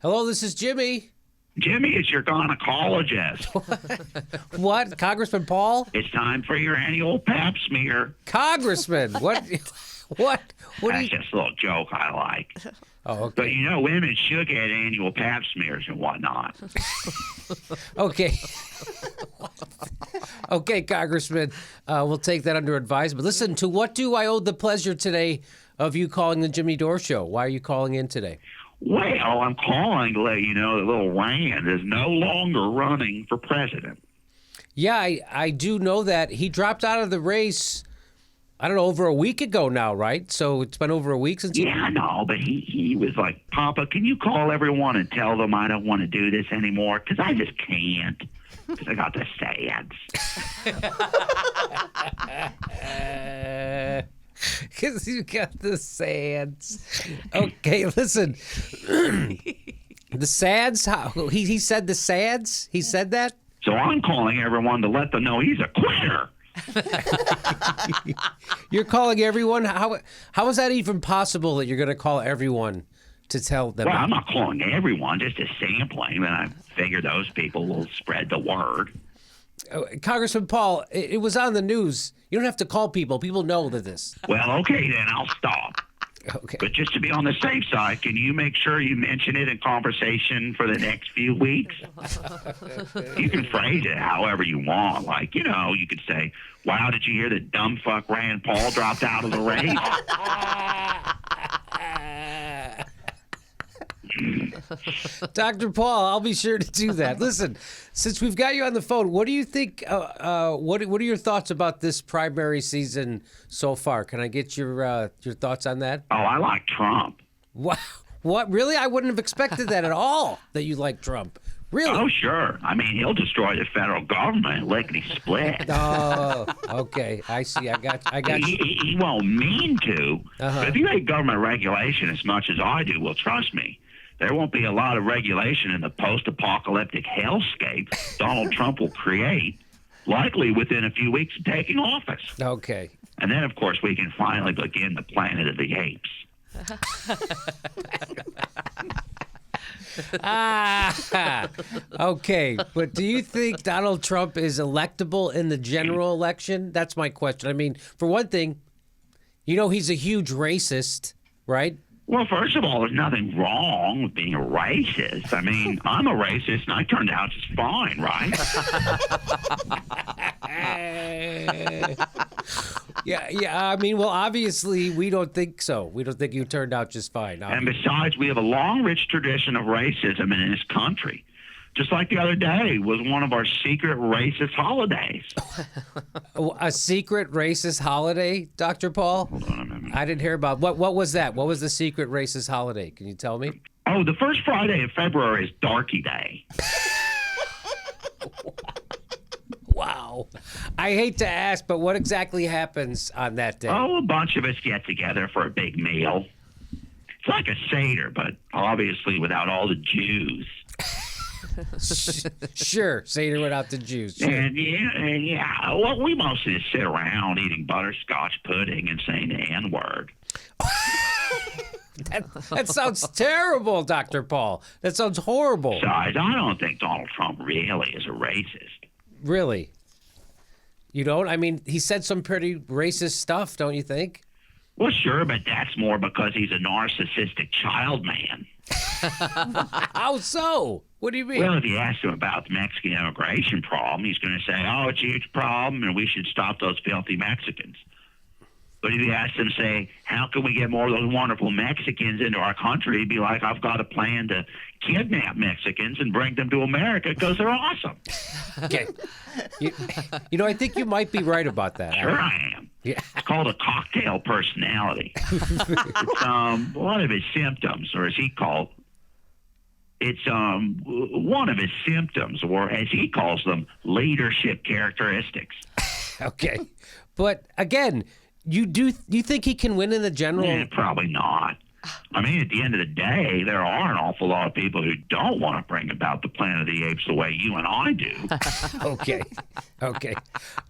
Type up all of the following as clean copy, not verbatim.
Hello, this is Jimmy. Jimmy, it's your gynecologist. What? Congressman Paul? It's time for your annual pap smear. Congressman, what? What? What do That's you... just a little joke I like. Oh, okay. But, women should get annual pap smears and whatnot. Okay. Okay, Congressman. We'll take that under advisement. Listen, to what do I owe the pleasure today of you calling the Jimmy Dore Show? Why are you calling in today? Well, I'm calling to let you know that little Rand is no longer running for president. Yeah, I do know that. He dropped out of the race, I don't know, over a week ago now, right? So it's been over a week since... Yeah, I know, but he was like, Papa, can you call everyone and tell them I don't want to do this anymore? Because I just can't. Because I got the SADS. Because you got the SADS. Okay, listen. The SADS? He said the SADS? He said that? So I'm calling everyone to let them know he's a quitter. You're calling everyone? How is that even possible that you're going to call everyone to tell them? Well, I'm not calling everyone, just a sampling. And I figure those people will spread the word. Congressman Paul, it was on the news. You don't have to call people. People know that this. Well, okay, then I'll stop. Okay. But just to be on the safe side, can you make sure you mention it in conversation for the next few weeks? You can phrase it however you want. Like, you could say, wow, did you hear that dumb fuck Rand Paul dropped out of the race? Dr. Paul, I'll be sure to do that. Listen, since we've got you on the phone, what do you think, what are your thoughts about this primary season so far? Can I get your thoughts on that? Oh, I like Trump. What? What? Really? I wouldn't have expected that at all, that you like Trump. Really? Oh, sure. I mean, he'll destroy the federal government lickety split. Oh, okay. I see. I got you. He won't mean to. But if you hate government regulation as much as I do, well, trust me, there won't be a lot of regulation in the post-apocalyptic hellscape Donald Trump will create, likely within a few weeks of taking office. Okay. And then, of course, we can finally begin the Planet of the Apes. Okay. But do you think Donald Trump is electable in the general election? That's my question. I mean, for one thing, he's a huge racist, right? Well, first of all, there's nothing wrong with being a racist. I mean, I'm a racist, and I turned out just fine, right? Yeah. I mean, well, obviously, we don't think so. We don't think you turned out just fine. And besides, we have a long, rich tradition of racism in this country. Just like the other day was one of our secret racist holidays. A secret racist holiday, Dr. Paul? Hold on a minute. I didn't hear about what was that? What was the secret racist holiday? Can you tell me? Oh, the first Friday of February is Darky Day. Wow. I hate to ask, but what exactly happens on that day? Oh, a bunch of us get together for a big meal. It's like a Seder, but obviously without all the Jews. Sure, Seder without the Jews. Sure. And well, we mostly just sit around eating butterscotch pudding and saying the N-word. That sounds terrible, Dr. Paul. That sounds horrible. Besides, I don't think Donald Trump really is a racist. Really? You don't? I mean, he said some pretty racist stuff, don't you think? Well, sure, but that's more because he's a narcissistic child man. How so? What do you mean? Well, if you ask him about the Mexican immigration problem, he's going to say, oh, it's a huge problem, and we should stop those filthy Mexicans. But if you ask him, say, how can we get more of those wonderful Mexicans into our country, he'd be like, I've got a plan to kidnap Mexicans and bring them to America because they're awesome. Okay. I think you might be right about that. Sure I am. Yeah. It's called a cocktail personality. It's one of his symptoms, or as he called, it's one of his symptoms, or as he calls them, leadership characteristics. Okay. But again, you think he can win in the general? Probably not. I mean, at the end of the day, there are an awful lot of people who don't want to bring about the Planet of the Apes the way you and I do. Okay.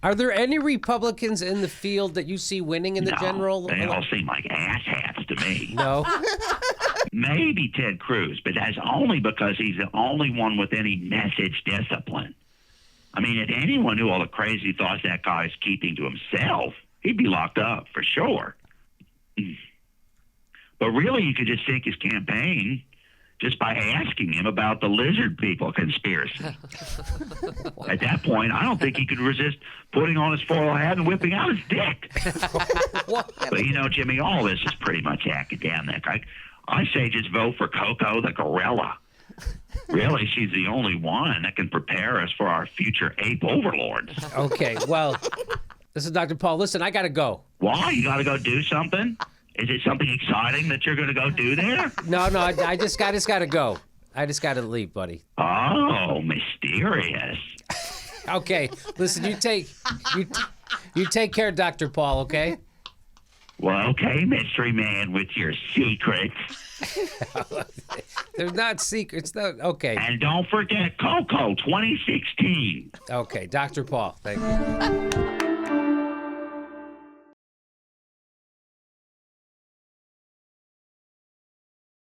Are there any Republicans in the field that you see winning in the general? They all seem like asshats to me. No? Maybe Ted Cruz, but that's only because he's the only one with any message discipline. I mean, if anyone knew all the crazy thoughts that guy's keeping to himself, he'd be locked up for sure. But really, you could just sink his campaign just by asking him about the lizard people conspiracy. At that point, I don't think he could resist putting on his foil hat and whipping out his dick. But, you know, Jimmy, all this is pretty much academic. I say just vote for Coco the gorilla. Really, she's the only one that can prepare us for our future ape overlords. Okay, well, this is Dr. Paul. Listen, I got to go. Why? You got to go do something? Is it something exciting that you're going to go do there? No, I just got to go. I just got to leave, buddy. Oh, mysterious. Okay, listen, you take care, Dr. Paul, okay? Well, okay, mystery man with your secrets. They're not secrets, though. Okay. And don't forget Coco 2016. Okay, Dr. Paul, thank you.